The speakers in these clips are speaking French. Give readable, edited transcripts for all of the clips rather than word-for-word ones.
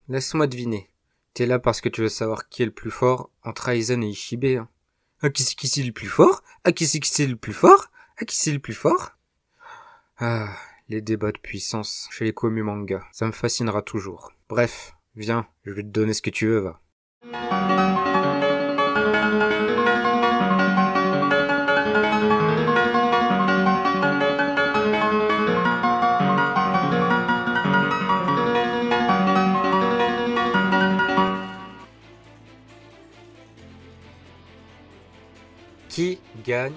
Laisse-moi deviner. T'es là parce que tu veux savoir qui est le plus fort entre Aizen et Ishibe, hein. Ah, qui c'est le plus fort? Ah, qui c'est le plus fort? Ah, qui c'est le plus fort? Ah, les débats de puissance chez les commu manga, ça me fascinera toujours. Bref, viens, je vais te donner ce que tu veux, va. Qui gagne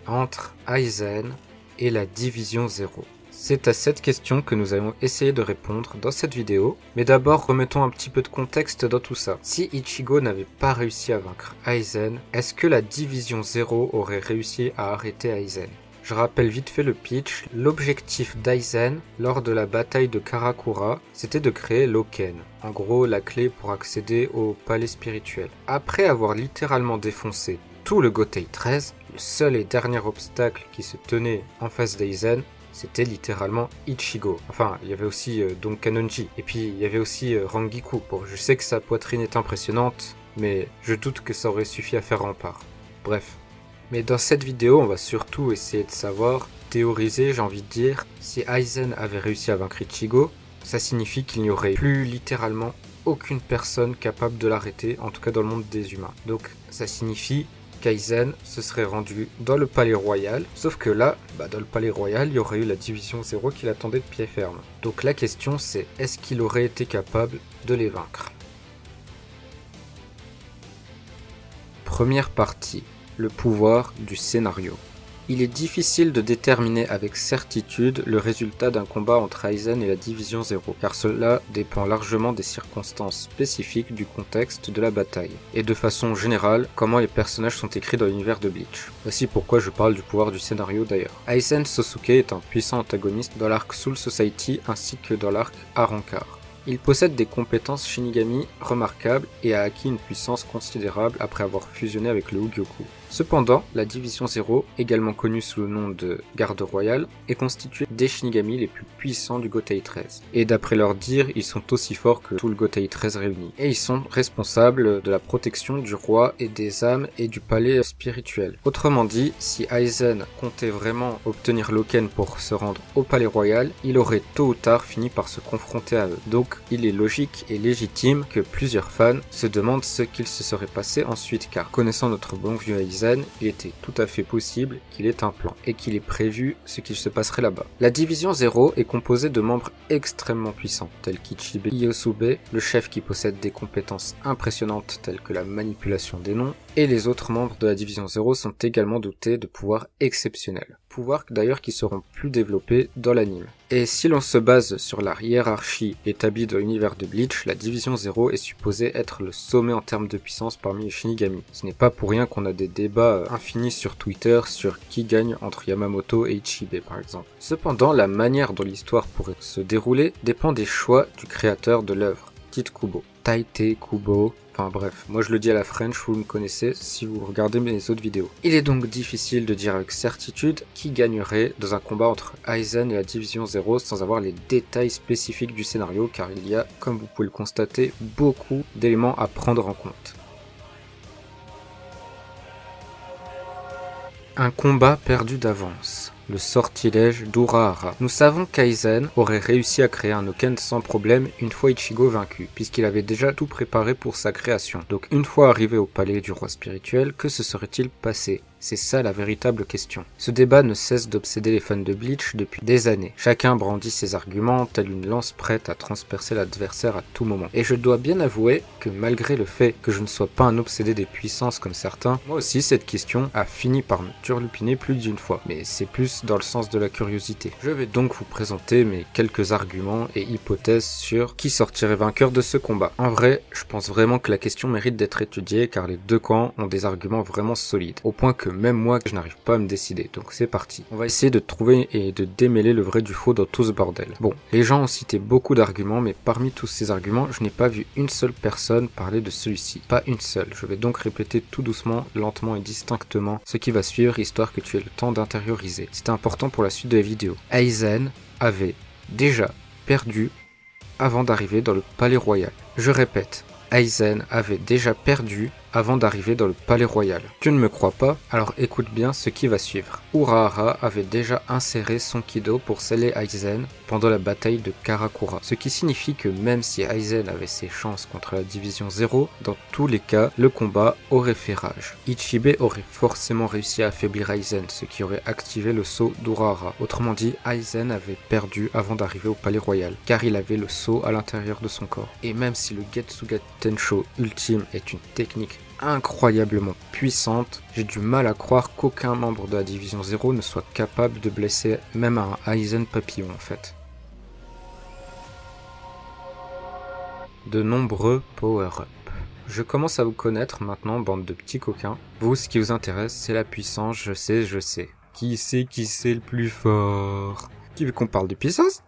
entre Aizen et la Division 0? C'est à cette question que nous allons essayer de répondre dans cette vidéo, mais d'abord remettons un petit peu de contexte dans tout ça. Si Ichigo n'avait pas réussi à vaincre Aizen, est-ce que la Division 0 aurait réussi à arrêter Aizen? Je rappelle vite fait le pitch. L'objectif d'Aizen lors de la bataille de Karakura, c'était de créer l'Oken. En gros, la clé pour accéder au palais spirituel. Après avoir littéralement défoncé tout le Gotei 13, le seul et dernier obstacle qui se tenait en face d'Aizen, c'était littéralement Ichigo. Enfin, il y avait aussi donc Kanonji. Et puis, il y avait aussi Rangiku. Bon, je sais que sa poitrine est impressionnante, mais je doute que ça aurait suffi à faire rempart. Bref. Mais dans cette vidéo, on va surtout essayer de savoir, théoriser, j'ai envie de dire, si Aizen avait réussi à vaincre Ichigo, ça signifie qu'il n'y aurait plus littéralement aucune personne capable de l'arrêter, en tout cas dans le monde des humains. Donc, ça signifie qu'Aizen se serait rendu dans le palais royal, sauf que là, dans le palais royal, il y aurait eu la Division 0 qui l'attendait de pied ferme. Donc la question c'est, est-ce qu'il aurait été capable de les vaincre? Première partie, le pouvoir du scénario. Il est difficile de déterminer avec certitude le résultat d'un combat entre Aizen et la Division 0, car cela dépend largement des circonstances spécifiques du contexte de la bataille, et de façon générale, comment les personnages sont écrits dans l'univers de Bleach. Voici pourquoi je parle du pouvoir du scénario d'ailleurs. Aizen Sosuke est un puissant antagoniste dans l'arc Soul Society ainsi que dans l'arc Arrancar. Il possède des compétences Shinigami remarquables et a acquis une puissance considérable après avoir fusionné avec le Ugyoku. Cependant, la Division 0, également connue sous le nom de Garde Royale, est constituée des Shinigami les plus puissants du Gotei 13. Et d'après leur dire, ils sont aussi forts que tout le Gotei 13 réuni. Et ils sont responsables de la protection du roi et des âmes et du palais spirituel. Autrement dit, si Aizen comptait vraiment obtenir l'Oken pour se rendre au palais royal, il aurait tôt ou tard fini par se confronter à eux. Donc, il est logique et légitime que plusieurs fans se demandent ce qu'il se serait passé ensuite, car connaissant notre bon vieux Aizen, il était tout à fait possible qu'il ait un plan, et qu'il ait prévu ce qu'il se passerait là-bas. La Division 0 est composée de membres extrêmement puissants, tels qu'Ichibe Iyosube, le chef qui possède des compétences impressionnantes telles que la manipulation des noms, et les autres membres de la Division 0 sont également dotés de pouvoirs exceptionnels. Pouvoirs d'ailleurs qui seront plus développés dans l'anime. Et si l'on se base sur la hiérarchie établie dans l'univers de Bleach, la Division 0 est supposée être le sommet en termes de puissance parmi les Shinigami. Ce n'est pas pour rien qu'on a des débats infinis sur Twitter sur qui gagne entre Yamamoto et Ichibe par exemple. Cependant, la manière dont l'histoire pourrait se dérouler dépend des choix du créateur de l'œuvre, Tite Kubo. Tite Kubo, enfin bref, moi je le dis à la French, vous me connaissez si vous regardez mes autres vidéos. Il est donc difficile de dire avec certitude qui gagnerait dans un combat entre Aizen et la Division 0 sans avoir les détails spécifiques du scénario, car il y a, comme vous pouvez le constater, beaucoup d'éléments à prendre en compte. Un combat perdu d'avance. Le sortilège d'Urahara. Nous savons qu'Aizen aurait réussi à créer un Oken sans problème une fois Ichigo vaincu, puisqu'il avait déjà tout préparé pour sa création. Donc une fois arrivé au palais du roi spirituel, que se serait-il passé? C'est ça la véritable question. Ce débat ne cesse d'obséder les fans de Bleach depuis des années. Chacun brandit ses arguments, telle une lance prête à transpercer l'adversaire à tout moment. Et je dois bien avouer que malgré le fait que je ne sois pas un obsédé des puissances comme certains, moi aussi cette question a fini par me turlupiner plus d'une fois. Mais c'est plus dans le sens de la curiosité. Je vais donc vous présenter mes quelques arguments et hypothèses sur qui sortirait vainqueur de ce combat. En vrai, je pense vraiment que la question mérite d'être étudiée car les deux camps ont des arguments vraiment solides. Au point que même moi je n'arrive pas à me décider, donc c'est parti. On va essayer de trouver et de démêler le vrai du faux dans tout ce bordel. Bon, les gens ont cité beaucoup d'arguments, mais parmi tous ces arguments, je n'ai pas vu une seule personne parler de celui-ci. Pas une seule. Je vais donc répéter tout doucement, lentement et distinctement ce qui va suivre, histoire que tu aies le temps d'intérioriser. C'est important pour la suite de la vidéo. Aizen avait déjà perdu avant d'arriver dans le palais royal. Je répète, Aizen avait déjà perdu avant d'arriver dans le palais royal. Tu ne me crois pas? Alors écoute bien ce qui va suivre. Urahara avait déjà inséré son Kido pour sceller Aizen pendant la bataille de Karakura. Ce qui signifie que même si Aizen avait ses chances contre la division 0, dans tous les cas, le combat aurait fait rage. Ichibe aurait forcément réussi à affaiblir Aizen, ce qui aurait activé le sceau d'Urahara. Autrement dit, Aizen avait perdu avant d'arriver au palais royal, car il avait le sceau à l'intérieur de son corps. Et même si le Getsuga Tensho ultime est une technique incroyablement puissante, j'ai du mal à croire qu'aucun membre de la division 0 ne soit capable de blesser même un Aizen papillon en fait. De nombreux power-up. Je commence à vous connaître maintenant, bande de petits coquins. Vous, ce qui vous intéresse, c'est la puissance, je sais. Qui c'est le plus fort? Tu veux qu'on parle de puissance?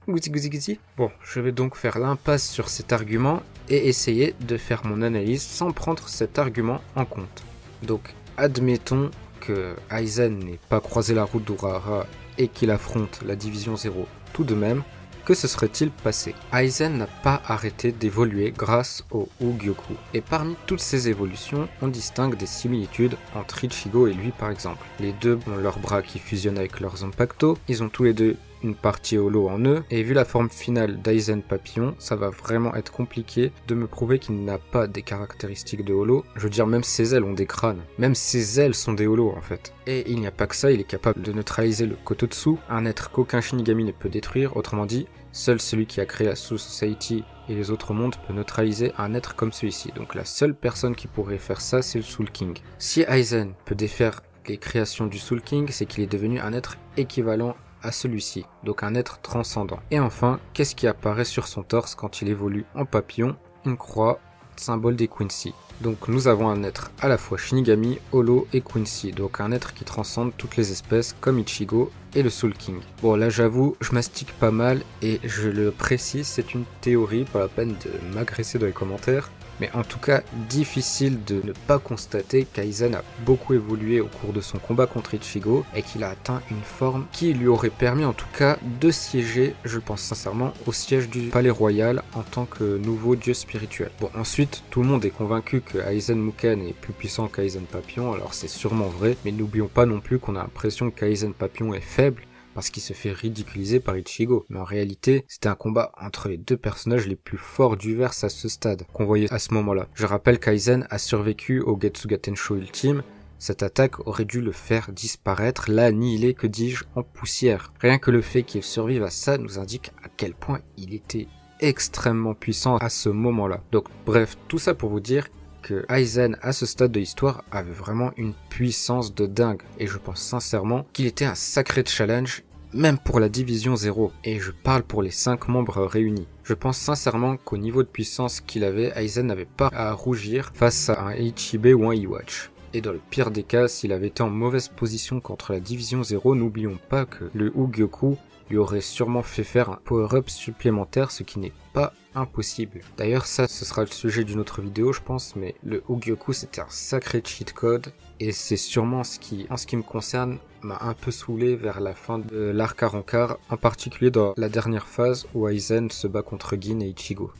Gouzi. Bon, je vais donc faire l'impasse sur cet argument et essayer de faire mon analyse sans prendre cet argument en compte. Donc, admettons que Aizen n'ait pas croisé la route d'Urahara et qu'il affronte la division 0 tout de même. Que se serait-il passé? Aizen n'a pas arrêté d'évoluer grâce au Ugyoku. Et parmi toutes ces évolutions, on distingue des similitudes entre Ichigo et lui par exemple. Les deux ont leurs bras qui fusionnent avec leurs Zanpakuto, ils ont tous les deux une partie holo en eux, et vu la forme finale d'Aizen Papillon, ça va vraiment être compliqué de me prouver qu'il n'a pas des caractéristiques de holo. Je veux dire, même ses ailes ont des crânes, même ses ailes sont des holos en fait. Et il n'y a pas que ça, il est capable de neutraliser le Kototsu, un être qu'aucun Shinigami ne peut détruire, autrement dit, seul celui qui a créé la Soul Society et les autres mondes peut neutraliser un être comme celui-ci. Donc la seule personne qui pourrait faire ça, c'est le Soul King. Si Aizen peut défaire les créations du Soul King, c'est qu'il est devenu un être équivalent à celui-ci, donc un être transcendant. Et enfin, qu'est-ce qui apparaît sur son torse quand il évolue en papillon? Une croix, symbole des Quincy. Donc nous avons un être à la fois Shinigami, Holo et Quincy, donc un être qui transcende toutes les espèces comme Ichigo et le Soul King. Bon là j'avoue, je mastique pas mal et je le précise, c'est une théorie, pas la peine de m'agresser dans les commentaires. Mais en tout cas, difficile de ne pas constater qu'Aizen a beaucoup évolué au cours de son combat contre Ichigo et qu'il a atteint une forme qui lui aurait permis en tout cas de siéger, je pense sincèrement, au siège du Palais Royal en tant que nouveau dieu spirituel. Bon, ensuite, tout le monde est convaincu que Aizen Muken est plus puissant qu'Aizen Papillon, alors c'est sûrement vrai, mais n'oublions pas non plus qu'on a l'impression qu'Aizen Papillon est faible, parce qu'il se fait ridiculiser par Ichigo. Mais en réalité, c'était un combat entre les deux personnages les plus forts du verse à ce stade, qu'on voyait à ce moment-là. Je rappelle qu'Aizen a survécu au Getsuga Tensho ultime. Cette attaque aurait dû le faire disparaître, l'annihiler, que dis-je, en poussière. Rien que le fait qu'il survive à ça nous indique à quel point il était extrêmement puissant à ce moment-là. Donc bref, tout ça pour vous dire que Aizen, à ce stade de l'histoire, avait vraiment une puissance de dingue. Et je pense sincèrement qu'il était un sacré challenge, même pour la division 0. Et je parle pour les 5 membres réunis. Je pense sincèrement qu'au niveau de puissance qu'il avait, Aizen n'avait pas à rougir face à un Ichibe ou un Iwatch. Et dans le pire des cas, s'il avait été en mauvaise position contre la division 0, n'oublions pas que le Ugyoku lui aurait sûrement fait faire un power-up supplémentaire, ce qui n'est pas impossible. D'ailleurs ça, ce sera le sujet d'une autre vidéo je pense, mais le Ugyoku c'était un sacré cheat code, et c'est sûrement ce qui, en ce qui me concerne, m'a un peu saoulé vers la fin de l'arc à Rancard, en particulier dans la dernière phase où Aizen se bat contre Gin et Ichigo.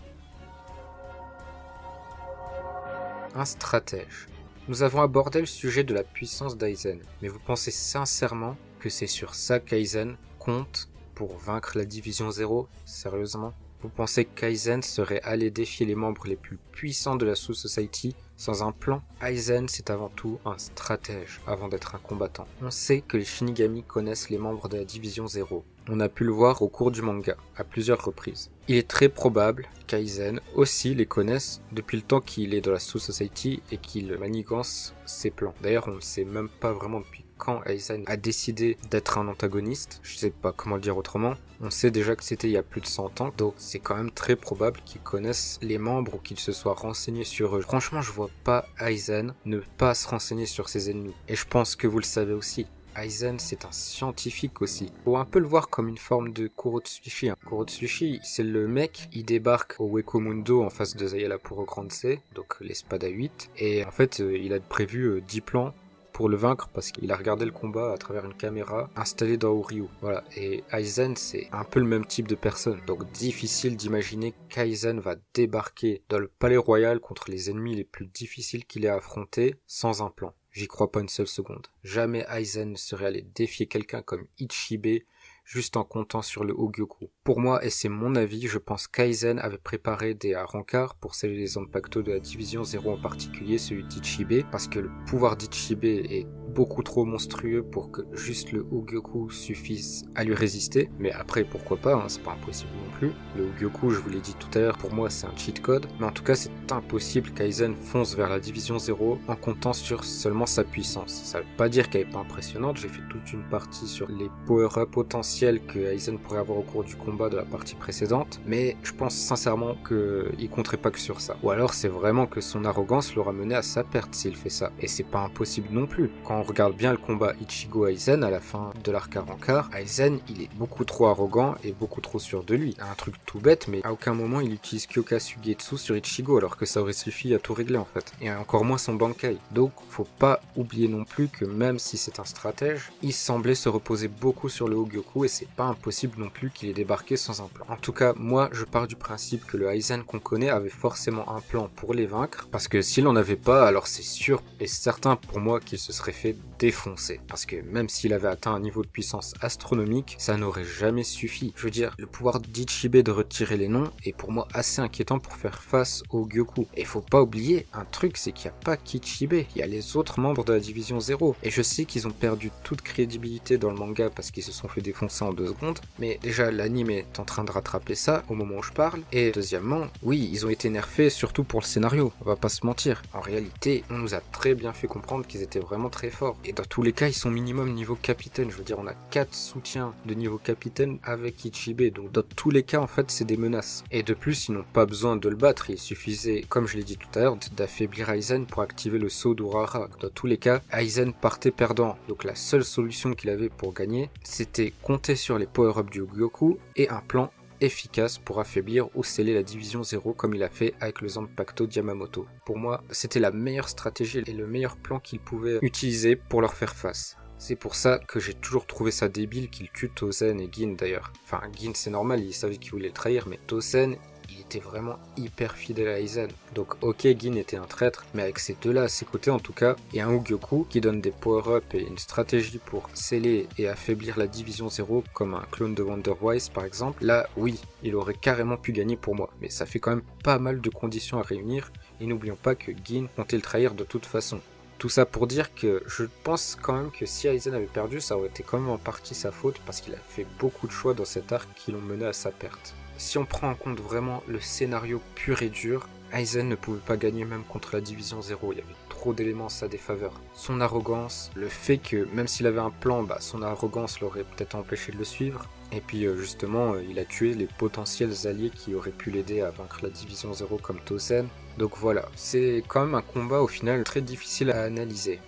Un stratège. Nous avons abordé le sujet de la puissance d'Aizen, mais vous pensez sincèrement que c'est sur ça qu'Aizen compte pour vaincre la division 0? Sérieusement? Vous pensez qu'Aizen serait allé défier les membres les plus puissants de la Soul Society sans un plan? Aizen, c'est avant tout un stratège avant d'être un combattant. On sait que les Shinigami connaissent les membres de la division 0. On a pu le voir au cours du manga, à plusieurs reprises. Il est très probable qu'Aizen aussi les connaisse depuis le temps qu'il est dans la Soul Society et qu'il manigance ses plans. D'ailleurs, on ne sait même pas vraiment depuis quand Aizen a décidé d'être un antagoniste, je sais pas comment le dire autrement. On sait déjà que c'était il y a plus de 100 ans, donc c'est quand même très probable qu'ils connaissent les membres ou qu'ils se soient renseignés sur eux. Franchement, je vois pas Aizen ne pas se renseigner sur ses ennemis. Et je pense que vous le savez aussi. Aizen, c'est un scientifique aussi. Faut un peu le voir comme une forme de Kurotsuchi. Kurotsuchi, c'est le mec, il débarque au Weko Mundo en face de Zayala Puro Grande C, donc l'espada 8. Et en fait, il a prévu 10 plans pour le vaincre parce qu'il a regardé le combat à travers une caméra installée dans Ouryu. Voilà, et Aizen c'est un peu le même type de personne, donc difficile d'imaginer qu'Aizen va débarquer dans le palais royal contre les ennemis les plus difficiles qu'il ait à affronter sans un plan. J'y crois pas une seule seconde. Jamais Aizen ne serait allé défier quelqu'un comme Ichibe juste en comptant sur le Hogyoku. Pour moi, et c'est mon avis, je pense qu'Aizen avait préparé des Arrancars pour sceller les Zanpakuto de la division 0, en particulier celui d'Ichibe, parce que le pouvoir d'Ichibe est beaucoup trop monstrueux pour que juste le Hogyoku suffise à lui résister. Mais après, pourquoi pas, hein, c'est pas impossible non plus. Le Hogyoku, je vous l'ai dit tout à l'heure, pour moi c'est un cheat code. Mais en tout cas, c'est impossible qu'Aizen fonce vers la division 0 en comptant sur seulement sa puissance. Ça veut pas dire qu'elle est pas impressionnante, j'ai fait toute une partie sur les power-up potentiels que Aizen pourrait avoir au cours du combat de la partie précédente, mais je pense sincèrement qu'il compterait pas que sur ça. Ou alors c'est vraiment que son arrogance l'aura mené à sa perte s'il fait ça. Et c'est pas impossible non plus. Quand on regarde bien le combat Ichigo-Aizen à la fin de l'arc Arrancar, Aizen il est beaucoup trop arrogant et beaucoup trop sûr de lui. Un truc tout bête, mais à aucun moment il utilise Kyoka Suigetsu sur Ichigo alors que ça aurait suffi à tout régler en fait. Et encore moins son Bankai. Donc faut pas oublier non plus que même si c'est un stratège, il semblait se reposer beaucoup sur le Hogyoku et c'est pas impossible non plus qu'il ait débarqué sans un plan. En tout cas, moi je pars du principe que le Aizen qu'on connaît avait forcément un plan pour les vaincre, parce que s'il en avait pas, alors c'est sûr et certain pour moi qu'il se serait fait défoncer. Parce que même s'il avait atteint un niveau de puissance astronomique, ça n'aurait jamais suffi. Je veux dire, le pouvoir d'Ichibe de retirer les noms est pour moi assez inquiétant pour faire face au Hogyoku. Et faut pas oublier un truc, c'est qu'il n'y a pas qu'Ichibe, il y a les autres membres de la division 0. Et je sais qu'ils ont perdu toute crédibilité dans le manga parce qu'ils se sont fait défoncer en 2 secondes, mais déjà l'anime est en train de rattraper ça au moment où je parle. Et deuxièmement, oui, ils ont été nerfés surtout pour le scénario, on va pas se mentir. En réalité, on nous a très bien fait comprendre qu'ils étaient vraiment très forts. Et dans tous les cas, ils sont minimum niveau capitaine. Je veux dire, on a 4 soutiens de niveau capitaine avec Ichibe. Donc dans tous les cas, en fait, c'est des menaces. Et de plus, ils n'ont pas besoin de le battre. Il suffisait, comme je l'ai dit tout à l'heure, d'affaiblir Aizen pour activer le saut d'Urara. Dans tous les cas, Aizen partait perdant. Donc la seule solution qu'il avait pour gagner, c'était compter sur les power-ups du Hogyoku et un plan efficace pour affaiblir ou sceller la division 0 comme il a fait avec le Zanpakuto Yamamoto. Pour moi, c'était la meilleure stratégie et le meilleur plan qu'il pouvait utiliser pour leur faire face. C'est pour ça que j'ai toujours trouvé ça débile qu'il tue Tozen et Gin d'ailleurs. Enfin, Gin c'est normal, il savait qu'il voulait le trahir, mais Tozen, il était vraiment hyper fidèle à Aizen. Donc ok, Gin était un traître, mais avec ces deux-là à ses côtés en tout cas, et un Hogyoku qui donne des power-up et une stratégie pour sceller et affaiblir la division 0, comme un clone de Wonder Wise par exemple, là oui, il aurait carrément pu gagner pour moi. Mais ça fait quand même pas mal de conditions à réunir, et n'oublions pas que Gin comptait le trahir de toute façon. Tout ça pour dire que je pense quand même que si Aizen avait perdu, ça aurait été quand même en partie sa faute parce qu'il a fait beaucoup de choix dans cet arc qui l'ont mené à sa perte. Si on prend en compte vraiment le scénario pur et dur, Aizen ne pouvait pas gagner même contre la division 0, il y avait trop d'éléments à sa défaveur. Son arrogance, le fait que même s'il avait un plan, son arrogance l'aurait peut-être empêché de le suivre. Et puis justement, il a tué les potentiels alliés qui auraient pu l'aider à vaincre la division 0 comme Tozen. Donc voilà, c'est quand même un combat au final très difficile à analyser.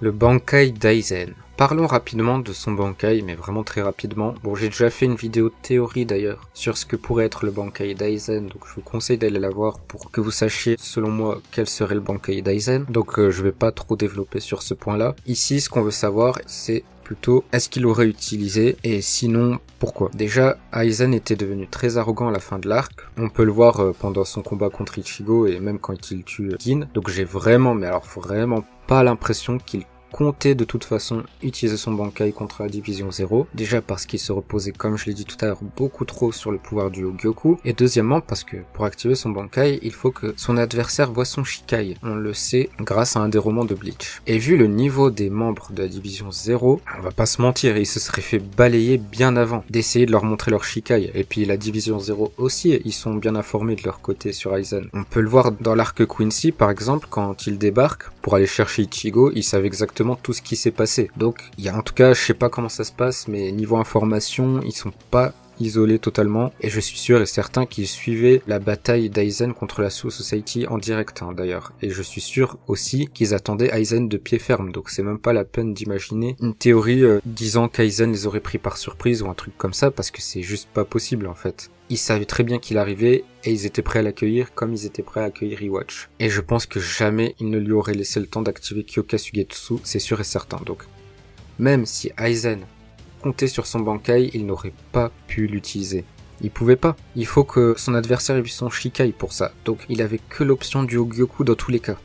Le Bankai d'Aizen. Parlons rapidement de son Bankai, mais vraiment très rapidement. Bon, j'ai déjà fait une vidéo de théorie d'ailleurs sur ce que pourrait être le Bankai d'Aizen, donc je vous conseille d'aller la voir pour que vous sachiez, selon moi, quel serait le Bankai d'Aizen. Donc je vais pas trop développer sur ce point-là. Ici, ce qu'on veut savoir, c'est plutôt est-ce qu'il aurait utilisé, et sinon, pourquoi. Déjà, Aizen était devenu très arrogant à la fin de l'arc. On peut le voir pendant son combat contre Ichigo et même quand il tue Gin. Donc j'ai vraiment, mais alors vraiment pas l'impression qu'il comptait de toute façon utiliser son Bankai contre la division 0, déjà parce qu'il se reposait, comme je l'ai dit tout à l'heure, beaucoup trop sur le pouvoir du Hogyoku, et deuxièmement parce que pour activer son Bankai, il faut que son adversaire voit son Shikai, on le sait grâce à un des romans de Bleach. Et vu le niveau des membres de la division 0, on va pas se mentir, il se serait fait balayer bien avant d'essayer de leur montrer leur Shikai, et puis la division 0 aussi, ils sont bien informés de leur côté sur Aizen. On peut le voir dans l'arc Quincy par exemple, quand il débarque pour aller chercher Ichigo, il savait exactement tout ce qui s'est passé. Donc il y a en tout cas, je sais pas comment ça se passe, mais niveau information, ils sont pas isolé totalement, et je suis sûr et certain qu'ils suivaient la bataille d'Aizen contre la Soul Society en direct d'ailleurs, et je suis sûr aussi qu'ils attendaient Aizen de pied ferme, donc c'est même pas la peine d'imaginer une théorie disant qu'Aizen les aurait pris par surprise ou un truc comme ça, parce que c'est juste pas possible en fait. Ils savaient très bien qu'il arrivait et ils étaient prêts à l'accueillir comme ils étaient prêts à accueillir Iwatch. Et je pense que jamais ils ne lui auraient laissé le temps d'activer Kyoka Suigetsu, c'est sûr et certain. Donc même si Aizen comptait sur son Bankai, il n'aurait pas pu l'utiliser. Il pouvait pas. Il faut que son adversaire ait vu son Shikai pour ça. Donc il avait que l'option du Hogyoku dans tous les cas.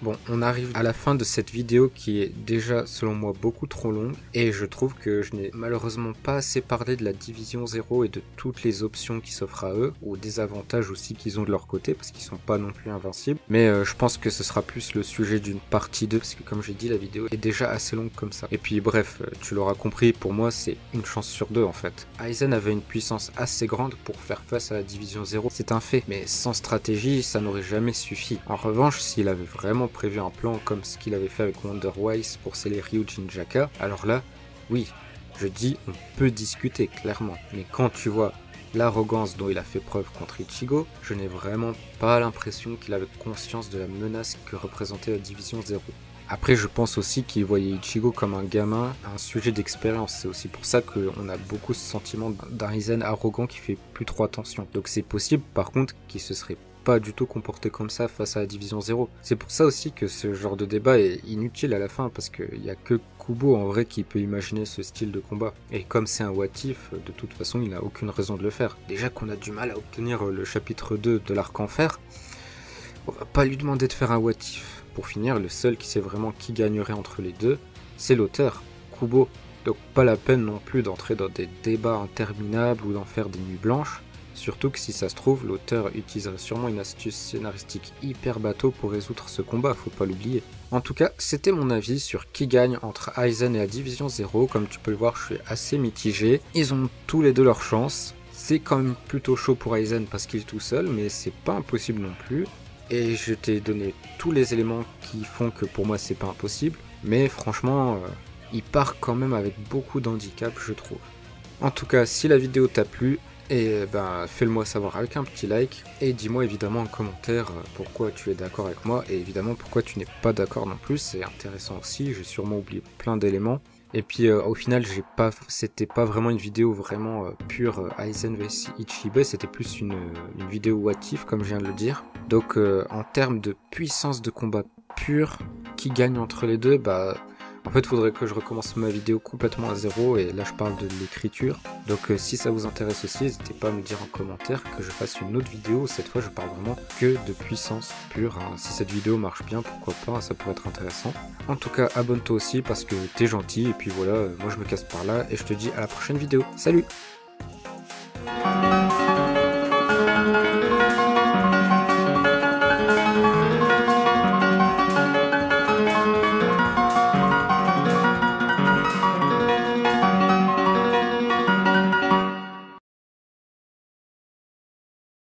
Bon, on arrive à la fin de cette vidéo qui est déjà, selon moi, beaucoup trop longue. Et je trouve que je n'ai malheureusement pas assez parlé de la Division 0 et de toutes les options qui s'offrent à eux, ou des avantages aussi qu'ils ont de leur côté, parce qu'ils sont pas non plus invincibles. Mais je pense que ce sera plus le sujet d'une partie 2, parce que comme j'ai dit, la vidéo est déjà assez longue comme ça. Et puis bref, tu l'auras compris, pour moi, c'est une chance sur deux en fait. Aizen avait une puissance assez grande pour faire face à la Division 0, c'est un fait. Mais sans stratégie, ça n'aurait jamais suffi. En revanche, s'il avait vraiment prévu un plan comme ce qu'il avait fait avec Wonder Wise pour sceller Ryujin Jaka, alors là, oui, je dis on peut discuter clairement. Mais quand tu vois l'arrogance dont il a fait preuve contre Ichigo, je n'ai vraiment pas l'impression qu'il avait conscience de la menace que représentait la Division 0. Après, je pense aussi qu'il voyait Ichigo comme un gamin, un sujet d'expérience. C'est aussi pour ça qu'on a beaucoup ce sentiment d'un Aizen arrogant qui fait plus trop attention. Donc c'est possible, par contre, qu'il se serait pas du tout comporté comme ça face à la Division 0. C'est pour ça aussi que ce genre de débat est inutile à la fin, parce qu'il n'y a que Kubo en vrai qui peut imaginer ce style de combat. Et comme c'est un what if, de toute façon il n'a aucune raison de le faire. Déjà qu'on a du mal à obtenir le chapitre 2 de l'arc Enfer, on va pas lui demander de faire un what if. Pour finir, le seul qui sait vraiment qui gagnerait entre les deux, c'est l'auteur, Kubo. Donc pas la peine non plus d'entrer dans des débats interminables ou d'en faire des nuits blanches. Surtout que si ça se trouve, l'auteur utilisera sûrement une astuce scénaristique hyper bateau pour résoudre ce combat, faut pas l'oublier. En tout cas, c'était mon avis sur qui gagne entre Aizen et la Division 0. Comme tu peux le voir, je suis assez mitigé. Ils ont tous les deux leur chance. C'est quand même plutôt chaud pour Aizen parce qu'il est tout seul, mais c'est pas impossible non plus. Et je t'ai donné tous les éléments qui font que pour moi c'est pas impossible. Mais franchement, il part quand même avec beaucoup d'handicap, je trouve. En tout cas, si la vidéo t'a plu, fais-le moi savoir avec un petit like. Et dis-moi évidemment en commentaire pourquoi tu es d'accord avec moi. Et évidemment pourquoi tu n'es pas d'accord non plus, c'est intéressant aussi. J'ai sûrement oublié plein d'éléments. Et puis au final, c'était pas vraiment une vidéo vraiment pure Aizen vs Ichibe, c'était plus une vidéo what if comme je viens de le dire. Donc en termes de puissance de combat pure, qui gagne entre les deux, en fait, il faudrait que je recommence ma vidéo complètement à zéro, et là je parle de l'écriture. Donc si ça vous intéresse aussi, n'hésitez pas à me dire en commentaire que je fasse une autre vidéo. Cette fois, je parle vraiment que de puissance pure. Si cette vidéo marche bien, pourquoi pas, ça pourrait être intéressant. En tout cas, abonne-toi aussi parce que t'es gentil, et puis voilà, moi je me casse par là, et je te dis à la prochaine vidéo. Salut!